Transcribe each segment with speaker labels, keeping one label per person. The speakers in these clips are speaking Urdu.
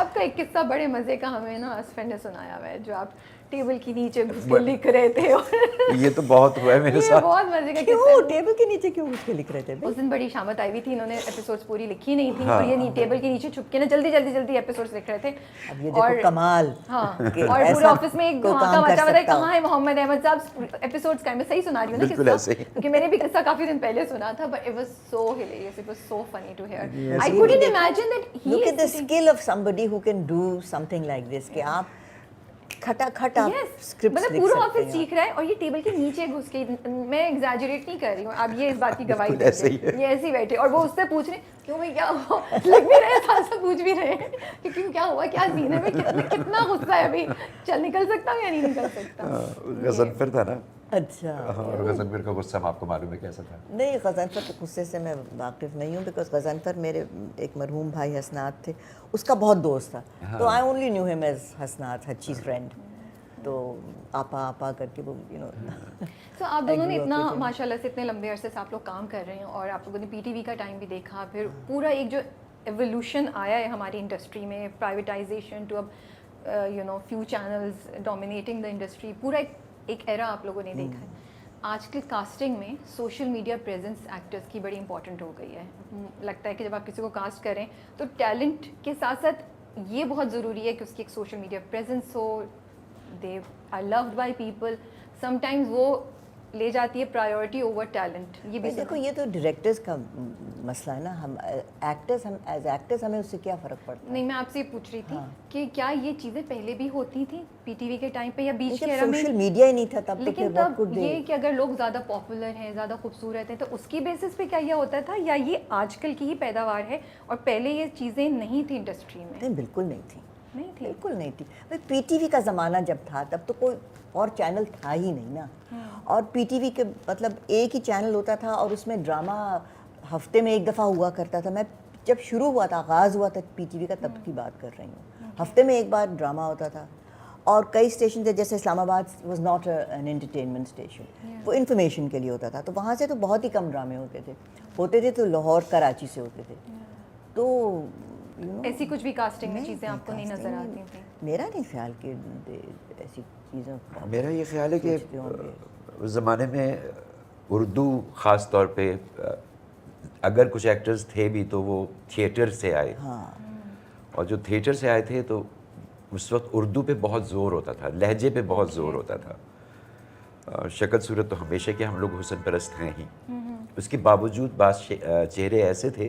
Speaker 1: آپ کا ایک قصہ بڑے مزے کا ہمیں نا ہسبینڈ نے سنایا ہوا ہے, جو آپ ٹیبل کے نیچے گھس کے لکھ رہے تھے.
Speaker 2: یہ تو بہت ہوا ہے میرے ساتھ.
Speaker 1: بہت مزے کا
Speaker 3: کیوں
Speaker 1: قصہ ہے.
Speaker 3: ٹیبل کے نیچے کیوں گھس کے لکھ رہے تھے؟
Speaker 1: اس دن بڑی شامت آئی ہوئی تھی, انہوں نے ایپیسوڈز پوری لکھی نہیں تھی, تو یہ ٹیبل کے نیچے چھپ کے نا جلدی جلدی جلدی ایپیسوڈز لکھ رہے تھے.
Speaker 3: اب یہ دیکھو کمال.
Speaker 1: ہاں, اور پورے آفس میں ایک دھماکہ مچا ہوا تھا, کہاں ہے محمد احمد صاحب ایپیسوڈز کا. میں صحیح سنا رہی ہوں نا قصہ, کیونکہ میں نے بھی قصہ کافی دن پہلے سنا تھا, but it was so hilarious, it was so funny to hear. I couldn't imagine that he
Speaker 3: Look at the skill of somebody who can do something like this, کہ آپ کھٹا کھٹ آپ اسکرپٹس لکھ
Speaker 1: پورا
Speaker 3: سکتے
Speaker 1: آفس سیکھ رہا ہے, اور یہ ٹیبل کے نیچے گھس کے, میں ایگزیجریٹ نہیں کر رہی ہوں, اب یہ اس بات کی گواہی دیتے ہیں, یہ ایسے ہی بیٹھے, اور وہ اس سے پوچھ رہے کیوں بھائی کیا ہوا, لکھ بھی رہے ساتھ ساتھ پوچھ بھی رہے ہیں کہ کیوں کیا ہوا, کیا سین ہے, کتنا غصہ ہے ابھی, چل نکل سکتا ہوں یا نہیں نکل سکتا.
Speaker 2: غضنفر تھا نا.
Speaker 3: اچھا,
Speaker 2: اور غضنفر کا غصہ آپ کو معلوم ہے کیسا تھا؟
Speaker 3: نہیں غضنفر کے غصے سے میں واقف نہیں ہوں, بیکاز غضنفر میرے ایک مرحوم بھائی حسنات تھے, اس کا بہت دوست تھا, تو آئی اونلی نیو ہم ایز حسنات ہچیز فرینڈ, تو آپا آپا کر کے وہ
Speaker 1: تو آپ دونوں نے اتنا ماشاء اللہ سے اتنے لمبے عرصے سے آپ لوگ کام کر رہے ہیں, اور آپ لوگوں نے پی ٹی وی کا ٹائم بھی دیکھا, پھر پورا ایک جو ایولیوشن آیا ہے ہماری انڈسٹری میں, پرائیویٹائزیشن ٹو اب you know few channels dominating the industry, پورا ایک ایرا آپ لوگوں نے دیکھا ہے. آج کل کاسٹنگ میں سوشل میڈیا پریزنس ایکٹرس کی بڑی امپورٹنٹ ہو گئی ہے. لگتا ہے کہ جب آپ کسی کو کاسٹ کریں تو ٹیلنٹ کے ساتھ ساتھ یہ بہت ضروری ہے کہ اس کی ایک social media presence who, they are loved by people. sometimes وہ لے جاتی ہے پرائیورٹی اوور ٹیلنٹ. یہ بھی
Speaker 3: دیکھو یہ تو ڈائریکٹرز کا مسئلہ ہے نا, ہم ایکٹرز, ہم ایز ایکٹرز ہمیں اس سے کیا فرق پڑتا ہے.
Speaker 1: نہیں, میں آپ سے یہ پوچھ رہی تھی کہ کیا یہ چیزیں پہلے بھی ہوتی تھیں پی ٹی وی کے ٹائم پہ, یا بیچ کے ایرا میں
Speaker 3: سوشل میڈیا ہی نہیں تھا تب,
Speaker 1: لیکن تب یہ کہ اگر لوگ زیادہ پاپولر ہیں, زیادہ خوبصورت ہیں, تو اس کی بیسس پہ کیا یہ ہوتا تھا, یا یہ آج کل کی ہی پیداوار ہے اور پہلے یہ چیزیں نہیں تھیں انڈسٹری میں؟
Speaker 3: نہیں, بالکل نہیں تھی,
Speaker 1: نہیں تھی,
Speaker 3: بالکل نہیں تھی. پی ٹی وی کا زمانہ جب تھا تب تو کوئی اور چینل تھا ہی نہیں نا, اور پی ٹی وی کے مطلب ایک ہی چینل ہوتا تھا, اور اس میں ڈرامہ ہفتے میں ایک دفعہ ہوا کرتا تھا. میں جب شروع ہوا تھا, آغاز ہوا تھا پی ٹی وی کا, تب کی بات کر رہی ہوں, ہفتے میں ایک بار ڈرامہ ہوتا تھا. اور کئی اسٹیشن تھے, جیسے اسلام آباد was not an entertainment station, وہ انفارمیشن کے لیے ہوتا تھا, تو وہاں سے تو بہت ہی کم ڈرامے ہوتے تھے تو لاہور کراچی سے ہوتے تھے. تو
Speaker 1: ایسی کچھ بھی کاسٹنگ میں چیزیں آپ کو نہیں نظر آتی تھیں؟
Speaker 3: میرا نہیں خیال کہ ایسی چیزیں.
Speaker 2: میرا یہ خیال ہے کہ اس زمانے میں اردو خاص طور پہ اگر کچھ ایکٹرز تھے بھی تو وہ تھیٹر سے آئے, اور جو تھیٹر سے آئے تھے تو اس وقت اردو پہ بہت زور ہوتا تھا, لہجے پہ بہت زور ہوتا تھا. شکل صورت تو ہمیشہ کے ہم لوگ حسن پرست ہیں ہی, اس کے باوجود بعض چہرے ایسے تھے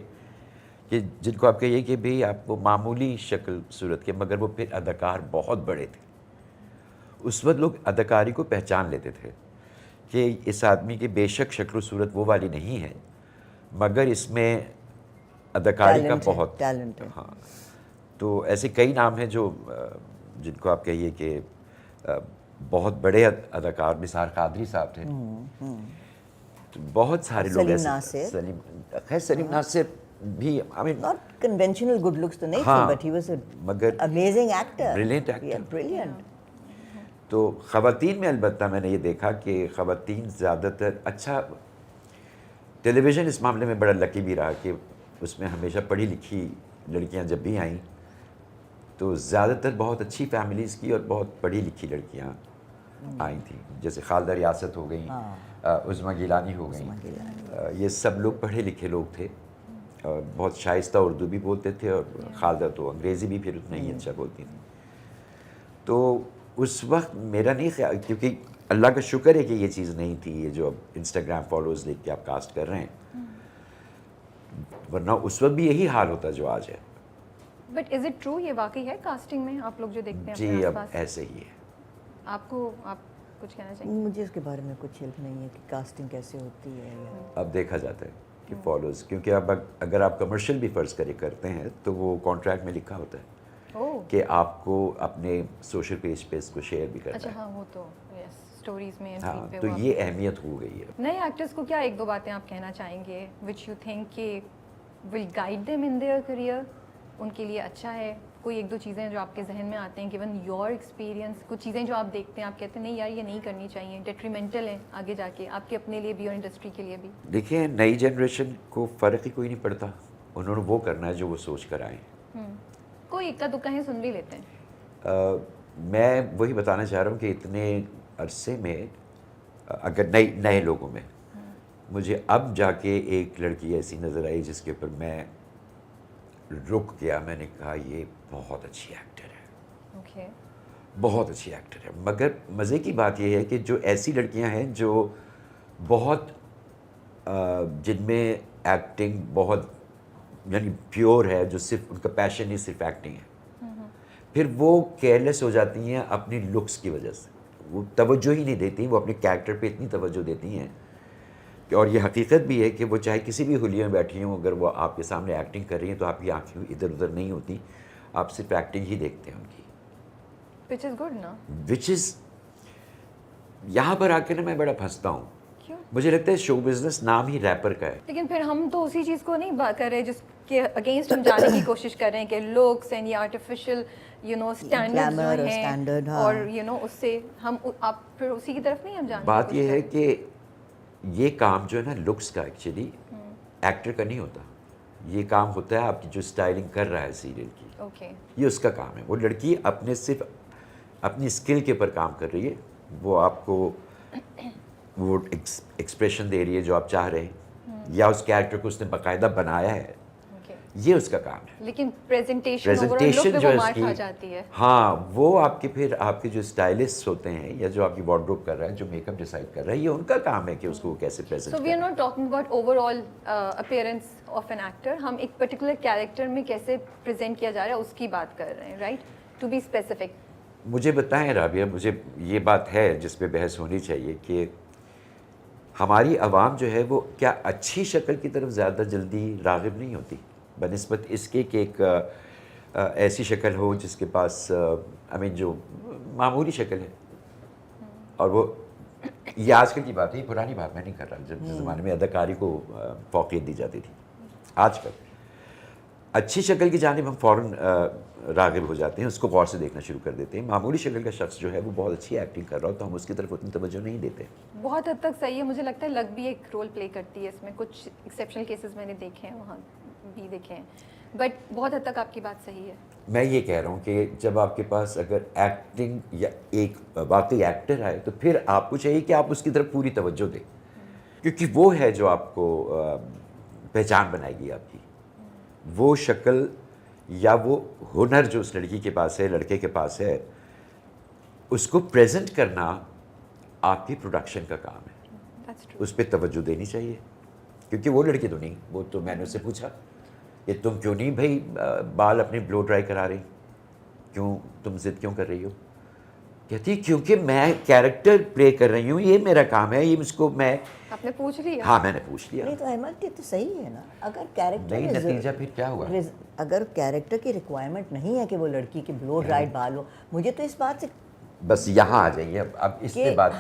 Speaker 2: کہ جن کو آپ کہیے کہ بھئی آپ وہ معمولی شکل صورت کے, مگر وہ پھر اداکار بہت بڑے تھے. اس وقت لوگ اداکاری کو پہچان لیتے تھے کہ اس آدمی کی بے شک شکل و صورت وہ والی نہیں ہے, مگر اس میں اداکاری کا بہت
Speaker 3: ٹیلنٹ ہے.
Speaker 2: ہاں, تو ایسے کئی نام ہیں جو جن کو آپ کہیے کہ بہت بڑے اداکار, نثار قادری صاحب تھے, بہت سارے لوگ ایسے, سلیم ناصر بھی,
Speaker 3: not conventional good looks تو نہیں تھے, but he was an amazing actor,
Speaker 2: brilliant actor,
Speaker 3: brilliant.
Speaker 2: تو خواتین میں البتہ میں نے یہ دیکھا کہ خواتین زیادہ تر اچھا, ٹیلی ویژن اس معاملے میں بڑا لکی بھی رہا کہ اس میں ہمیشہ پڑھی لکھی لڑکیاں جب بھی آئیں تو زیادہ تر بہت اچھی فیملیز کی اور بہت پڑھی لکھی لڑکیاں آئی تھیں, جیسے خالدہ ریاست ہو گئیں, عظمیٰ گیلانی ہو گئیں, یہ سب لوگ پڑھے لکھے لوگ تھے اور بہت شائستہ اردو بھی بولتے تھے, اور خالدہ تو انگریزی بھی پھر اتنا ہی اچھا بولتی تھیں. تو اس وقت میرا نہیں خیال, کیونکہ اللہ کا شکر ہے کہ یہ چیز نہیں تھی, یہ جو اب انسٹاگرام فالوز لے کے آپ کاسٹ کر رہے ہیں, ورنہ اس وقت بھی یہی حال ہوتا جو آج ہے.
Speaker 1: بٹ از اٹ ٹرو, یہ واقعی ہے کاسٹنگ میں آپ لوگ جو دیکھتے ہیں
Speaker 2: جی
Speaker 1: اپنے
Speaker 2: اب
Speaker 1: آس پاس؟
Speaker 2: ایسے ہی ہے.
Speaker 1: آپ کچھ کہنا چاہیں؟
Speaker 3: مجھے اس کے بارے میں کچھ علم نہیں ہے کہ کاسٹنگ کیسے ہوتی ہے.
Speaker 2: اب دیکھا جاتا ہے کہ فالوز, کیونکہ اب اگر آپ کمرشل بھی فرض کرتے ہیں تو وہ کانٹریکٹ میں لکھا ہوتا ہے کہ آپ کو اپنے سوشل پیج پہ اس کو شیئر بھی کرنا ہے.
Speaker 1: اچھا ہاں, وہ تو اسٹوریز میں,
Speaker 2: ہاں, تو یہ اہمیت ہو گئی ہے.
Speaker 1: نئے ایکٹرس کو کیا ایک دو باتیں آپ کہنا چاہیں گے وچ یو تھنک کہ will guide them in their career, ان کے لیے اچھا ہے؟ کوئی ایک دو چیزیں جو آپ کے ذہن میں آتے ہیں گیون یور ایکسپیرینس, کچھ چیزیں جو آپ دیکھتے ہیں آپ کہتے ہیں نہیں یار یہ نہیں کرنی چاہیے, ڈیٹریمنٹل ہیں آگے جا کے آپ کے اپنے لیے بھی اور انڈسٹری کے لیے بھی؟
Speaker 2: دیکھیں, نئی جنریشن کو فرق ہی کوئی نہیں پڑتا, انہوں نے وہ کرنا ہے جو وہ سوچ کر آئیں.
Speaker 1: کوئی اکا دکا ہے سن بھی لیتے ہیں.
Speaker 2: میں وہی بتانا چاہ رہا ہوں کہ اتنے عرصے میں اگر نئے لوگوں میں مجھے اب جا کے ایک لڑکی ایسی نظر آئی جس کے اوپر میں رک گیا. میں نے کہا یہ بہت اچھی ایکٹر ہے,
Speaker 1: اوکے.
Speaker 2: بہت اچھی ایکٹر ہے. مگر مزے کی بات یہ ہے کہ جو ایسی لڑکیاں ہیں جو بہت جن میں ایکٹنگ بہت یعنی پیور ہے, جو صرف ان کا پیشن ہی صرف ایکٹنگ ہے, پھر وہ کیئرلیس ہو جاتی ہیں اپنی لکس کی وجہ سے. وہ توجہ ہی نہیں دیتی, وہ اپنے کریکٹر پہ اتنی توجہ دیتی ہیں کہ, اور یہ حقیقت بھی ہے کہ وہ چاہے کسی بھی حلیے میں بیٹھی ہوں, اگر وہ آپ کے سامنے ایکٹنگ کر رہی ہیں تو آپ کی آنکھیں ادھر ادھر نہیں ہوتی, آپ صرف ایکٹنگ ہی دیکھتے ہیں ان کی.
Speaker 1: وچ از گڈ نا.
Speaker 2: وچ از یہاں پر آ کے نا میں بڑا پھنستا ہوں.
Speaker 1: کیوں؟
Speaker 2: مجھے لگتا ہے شو بزنس نام ہی ریپر کا ہے.
Speaker 1: لیکن پھر ہم تو اسی چیز کو نہیں کر رہے جس کے اگینسٹ ہم جانے کی کوشش کر رہے ہیں کہ لکس اینڈ یہ آرٹیفیشل اسٹینڈرڈ جو ہیں, اور اس سے ہم آپ پھر اسی کی طرف نہیں ہم جانے.
Speaker 2: بات یہ ہے کہ یہ کام جو ہے نا لکس کا ایکچولی ایکٹر کا نہیں ہوتا. یہ کام ہوتا ہے آپ کی جو اسٹائلنگ کر رہا ہے سیریل کی,
Speaker 1: اوکے,
Speaker 2: یہ اس کا کام ہے. وہ لڑکی اپنے صرف اپنی اسکل کے اوپر کام کر رہی ہے, وہ آپ کو وہ ایکسپریشن دے رہی ہے جو آپ چاہ رہے ہیں, یا اس کیریکٹر کو اس نے باقاعدہ بنایا ہے, یہ اس کا کام ہے.
Speaker 1: لیکن پریزنٹیشن
Speaker 2: جو ہے اس کی,
Speaker 1: جاتی ہے,
Speaker 2: ہاں وہ آپ کے پھر آپ کے جو اسٹائلسٹ ہوتے ہیں یا جو آپ کی وارڈروب کر رہا ہے, جو میک اپ ڈیسائڈ کر رہا ہے, یہ ان کا کام ہے کہ اس کو کیسے present
Speaker 1: so we are not talking about overall appearance of an actor. ہم ایک پرٹیکولر کیریکٹر میں کیسے پریزنٹ کیا جا رہا ہے اس کی بات کر رہے ہیں, رائٹ, ٹو بی اسپیسیفک.
Speaker 2: مجھے بتائیں رابعہ, مجھے یہ بات ہے جس پہ بحث ہونی چاہیے کہ ہماری عوام جو ہے وہ کیا اچھی شکل کی طرف زیادہ جلدی راغب نہیں ہوتی بنسبت اس کے کہ ایک ایسی شکل ہو جس کے پاس جو معمولی شکل ہے, اور وہ یہ آج کل کی بات ہے, یہ پرانی بات میں نہیں کر رہا. جب زمانے میں اداکاری کو فوقیت دی جاتی تھی, آج کل اچھی شکل کی جانب ہم فوراً راغب ہو جاتے ہیں, اس کو غور سے دیکھنا شروع کر دیتے ہیں. معمولی شکل کا شخص جو ہے وہ بہت اچھی ایکٹنگ کر رہا ہو تو ہم اس کی طرف اتنی توجہ نہیں دیتے.
Speaker 1: بہت حد تک صحیح ہے, مجھے لگتا ہے لگ بھی ایک رول پلے کرتی ہے اس میں. کچھ ایکسیپشنل کیسز میں نے دیکھے ہیں, وہاں بھی دیکھے ہیں, بٹ بہت حد تک آپ کی بات صحیح ہے.
Speaker 2: میں یہ کہہ رہا ہوں کہ جب آپ کے پاس اگر ایکٹنگ یا ایک واقعی ایکٹر آئے تو پھر آپ کو چاہیے کہ آپ اس کی طرف پوری توجہ دیں, کیونکہ وہ ہے جو آپ کو پہچان بنائے گی آپ کی. وہ شکل یا وہ ہنر جو اس لڑکی کے پاس ہے, لڑکے کے پاس ہے, اس کو پریزنٹ کرنا آپ کی پروڈکشن کا کام ہے. اس پہ توجہ دینی چاہیے, کیونکہ وہ لڑکی تو نہیں, وہ تو میں نے اس سے پوچھا کہ تم کیوں نہیں بھائی بال اپنے بلو ڈرائی کرا رہی, کیوں تم ضد کیوں کر رہی ہو؟ کہتی کیونکہ میں کیریکٹر پلے کر رہی ہوں, یہ میرا کام ہے, یہ مجھ کو میں.
Speaker 1: آپ نے پوچھ لیا؟
Speaker 2: ہاں میں نے پوچھ لیا.
Speaker 3: نہیں تو احمد یہ تو صحیح ہے نا, اگر کیریکٹر
Speaker 2: نہیں نتیجہ پھر کیا ہوا؟
Speaker 3: اگر کیریکٹر کی ریکوائرمنٹ نہیں ہے کہ وہ لڑکی کے بلو ڈرائڈ بال ہو, مجھے تو اس بات سے
Speaker 2: بس یہاں آ جائیے اب اس پہ بات